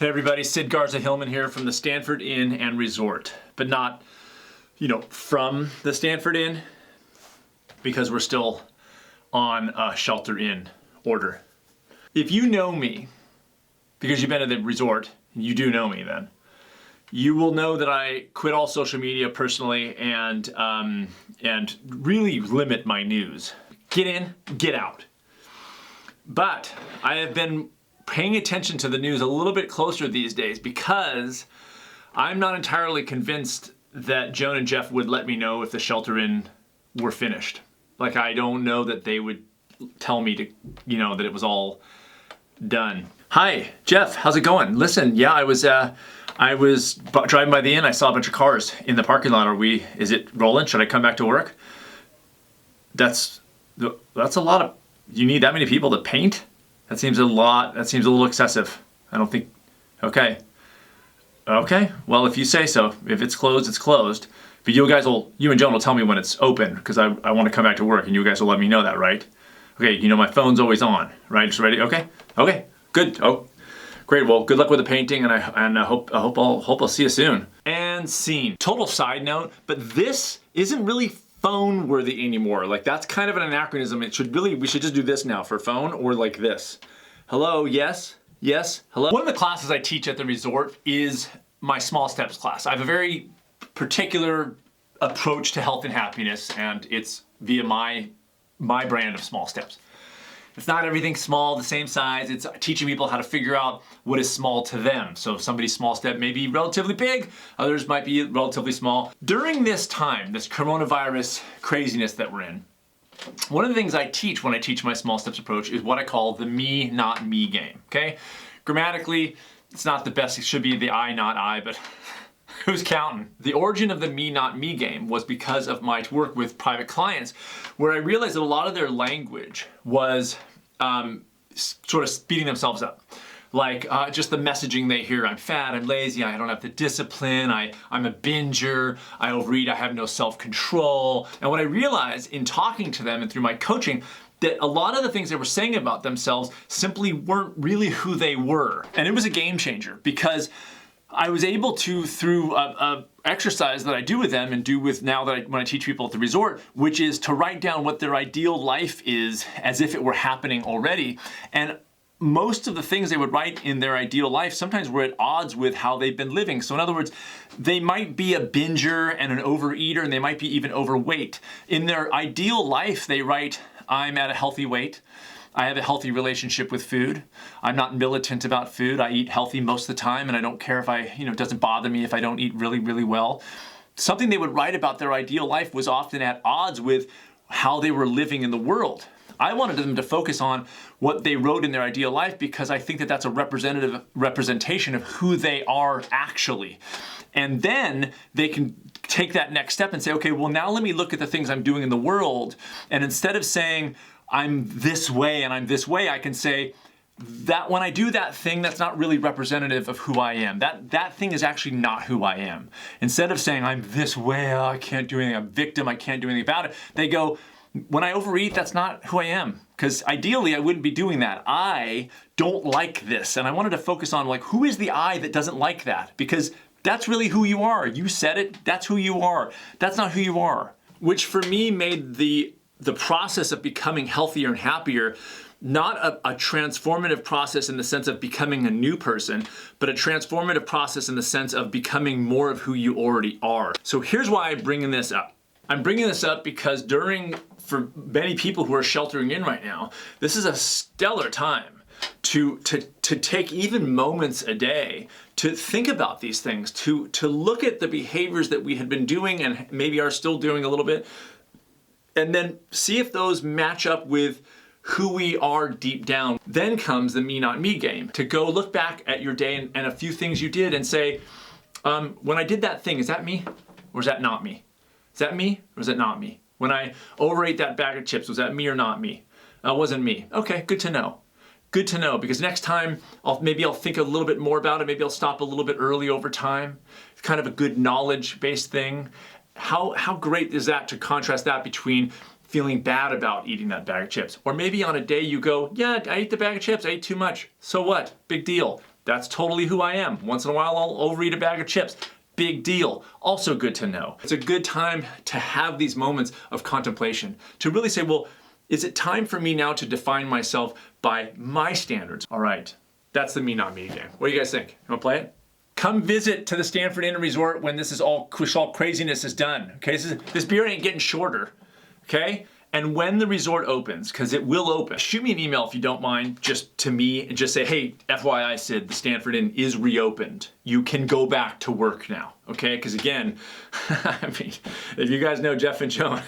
Hey everybody, Sid Garza-Hillman here from the Stanford Inn and Resort, but not, from the Stanford Inn, because we're still on a shelter-in order. If you know me, because you've been to the resort, you do know me then, you will know that I quit all social media personally and really limit my news. Get in, get out. But I have been paying attention to the news a little bit closer these days because I'm not entirely convinced that Joan and Jeff would let me know if the shelter-in were finished. Like, I don't know that they would tell me to, that it was all done. Hi, Jeff, how's it going? Listen, yeah, I was driving by the inn. I saw a bunch of cars in the parking lot. Is it rolling? Should I come back to work? That's a lot of, you need that many people to paint? That seems a lot, that seems a little excessive. I don't think, okay. Okay, well, if you say so. If it's closed, it's closed. But you and Joan will tell me when it's open, because I want to come back to work, and you guys will let me know that, right? Okay, my phone's always on, right? It's ready, okay? Okay, good. Oh, great, well, good luck with the painting, and I hope I'll see you soon. And scene. Total side note, but this isn't really phone worthy anymore. Like, that's kind of an anachronism. We should just do this now for phone, or like this. Hello, yes, yes, hello. One of the classes I teach at the resort is my small steps class. I have a very particular approach to health and happiness, and it's via my brand of small steps. It's not everything small, the same size. It's teaching people how to figure out what is small to them. So somebody's small step may be relatively big, others might be relatively small. During this time, this coronavirus craziness that we're in, one of the things I teach when I teach my small steps approach is what I call the me, not me game, okay? Grammatically, it's not the best. It should be the I, not I, but who's counting? The origin of the me, not me game was because of my work with private clients, where I realized that a lot of their language was sort of speeding themselves up. Like just the messaging they hear, I'm fat, I'm lazy, I don't have the discipline, I'm a binger, I overeat, I have no self-control. And what I realized in talking to them and through my coaching, that a lot of the things they were saying about themselves simply weren't really who they were. And it was a game changer, because I was able to, through a exercise that I do with them and do with now that when I teach people at the resort, which is to write down what their ideal life is as if it were happening already. And most of the things they would write in their ideal life sometimes were at odds with how they've been living. So in other words, they might be a binger and an overeater, and they might be even overweight. In their ideal life, they write, I'm at a healthy weight. I have a healthy relationship with food. I'm not militant about food. I eat healthy most of the time, and I don't care if it doesn't bother me if I don't eat really, really well. Something they would write about their ideal life was often at odds with how they were living in the world. I wanted them to focus on what they wrote in their ideal life, because I think that that's a representation of who they are actually. And then they can take that next step and say, okay, well, now let me look at the things I'm doing in the world. And instead of saying, I'm this way and I'm this way, I can say that when I do that thing, that's not really representative of who I am. That thing is actually not who I am. Instead of saying I'm this way, oh, I can't do anything, I'm a victim, I can't do anything about it, they go, when I overeat, that's not who I am. Because ideally, I wouldn't be doing that. I don't like this. And I wanted to focus on, like, who is the I that doesn't like that? Because that's really who you are. You said it, that's who you are. That's not who you are. Which for me made the process of becoming healthier and happier not a transformative process in the sense of becoming a new person, but a transformative process in the sense of becoming more of who you already are. So here's why I'm bringing this up. I'm bringing this up because for many people who are sheltering in right now, this is a stellar time to take even moments a day to think about these things, to look at the behaviors that we had been doing and maybe are still doing a little bit, and then see if those match up with who we are deep down. Then comes the me, not me game. To go look back at your day and a few things you did and say, when I did that thing, is that me or is that not me? Is that me or is it not me? When I overate that bag of chips, was that me or not me? Wasn't me. Okay, good to know. Good to know, because next time maybe I'll think a little bit more about it. Maybe I'll stop a little bit early over time. It's kind of a good knowledge-based thing. How great is that to contrast that between feeling bad about eating that bag of chips? Or maybe on a day you go, yeah, I ate the bag of chips, I ate too much. So what? Big deal. That's totally who I am. Once in a while, I'll overeat a bag of chips. Big deal. Also good to know. It's a good time to have these moments of contemplation, to really say, well, is it time for me now to define myself by my standards? All right, that's the me, not me game. What do you guys think? You wanna play it? Come visit to the Stanford Inn and Resort when this is all craziness is done. Okay, this beer ain't getting shorter. Okay? And when the resort opens, because it will open, shoot me an email if you don't mind, just to me, and just say, hey, FYI, Sid, the Stanford Inn is reopened. You can go back to work now, okay? Because again, I mean, if you guys know Jeff and Joan,